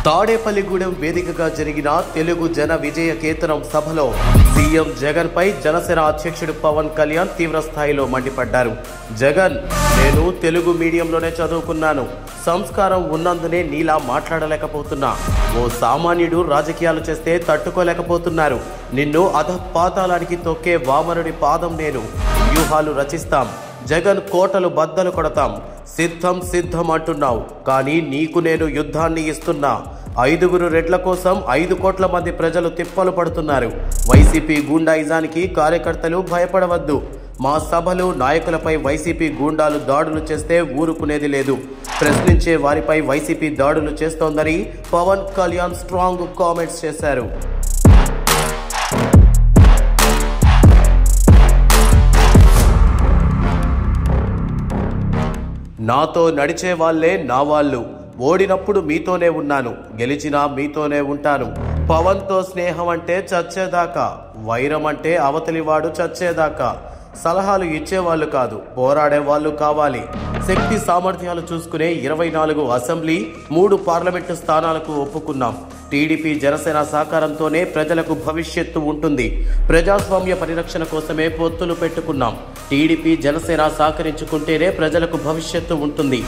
తాడేపల్లిగూడెం వేదికగా జరిగిన తెలుగు జన విజయ కేతనం సభలో సీఎం జగన్ పై జనసేన అధ్యక్షుడు పవన్ కళ్యాణ్ తీవ్ర స్థాయిలో మండిపడ్డారు. జగన్, నేను తెలుగు మీడియంలోనే చదువుకున్నాను, సంస్కారం ఉన్నందునే నీలా మాట్లాడలేకపోతున్నా. ఓ సామాన్యుడు రాజకీయాలు చేస్తే తట్టుకోలేకపోతున్నారు. నిన్ను అధపాతాళానికి తొక్కే వామనుడి పాదం నేను. వ్యూహాలు రచిస్తాం, జగన్ కోటలు బద్దలు కొడతాం. సిద్ధం సిద్ధం అంటున్నావు, కానీ నీకు నేను యుద్ధాన్ని ఇస్తున్నా. 5 రెడ్ల కోసం 5 కోట్ల మంది ప్రజలు తిప్పలు పడుతున్నారు. వైసీపీ గూండాయిజానికి కార్యకర్తలు భయపడవద్దు. మా సభలు నాయకులపై వైసీపీ గూండాలు దాడులు చేస్తే ఊరుకునేది లేదు. ప్రశ్నించే వారిపై వైసీపీ దాడులు చేస్తోందని పవన్ కళ్యాణ్ స్ట్రాంగ్ కామెంట్స్ చేశారు. నాతో నడిచే వాళ్లే నా వాళ్ళు. ఓడినప్పుడు మీతోనే ఉన్నాను, గెలిచినా మీతోనే ఉంటాను. పవన్తో స్నేహం అంటే చచ్చేదాకా, వైరం అంటే అవతలివాడు చచ్చేదాకా. సలహాలు ఇచ్చేవాళ్ళు కాదు, పోరాడేవాళ్ళు కావాలి. శక్తి సామర్థ్యాలు చూసుకునే 24 అసెంబ్లీ, 3 పార్లమెంటు స్థానాలకు ఒప్పుకున్నాం. టీడీపీ జనసేన సహకారంతోనే ప్రజలకు భవిష్యత్తు ఉంటుంది. ప్రజాస్వామ్య పరిరక్షణ కోసమే పొత్తులు పెట్టుకున్నాం. టీడీపీ జనసేన సహకరించుకుంటేనే ప్రజలకు భవిష్యత్తు ఉంటుంది.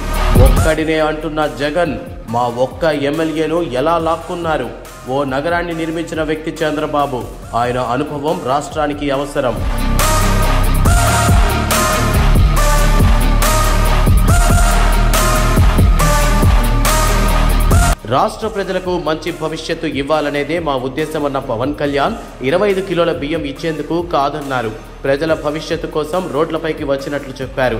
ఒక్కడినే అంటున్న జగన్ మా ఒక్క ఎమ్మెల్యేను ఎలా లాక్కున్నారు? ఓ నగరాన్ని నిర్మించిన వ్యక్తి చంద్రబాబు. ఆయన అనుభవం రాష్ట్రానికి అవసరం. రాష్ట్ర ప్రజలకు మంచి భవిష్యత్తు ఇవ్వాలనేదే మా ఉద్దేశమన్న పవన్ కళ్యాణ్ 25 కిలోల బియ్యం ఇచ్చేందుకు కాదన్నారు. ప్రజల భవిష్యత్తు కోసం రోడ్లపైకి వచ్చినట్లు చెప్పారు.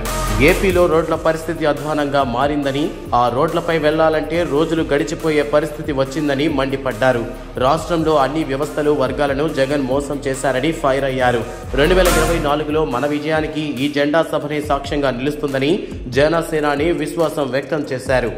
ఏపీలో రోడ్ల పరిస్థితి అధ్వానంగా మారిందని, ఆ రోడ్లపై వెళ్లాలంటే రోజులు గడిచిపోయే పరిస్థితి వచ్చిందని మండిపడ్డారు. రాష్ట్రంలో అన్ని వ్యవస్థలు, వర్గాలను జగన్ మోసం చేశారని ఫైర్ అయ్యారు. 2024లో మన విజయానికి ఈ జెండా సభనే సాక్ష్యంగా నిలుస్తుందని జనసేనాని విశ్వాసం వ్యక్తం చేశారు.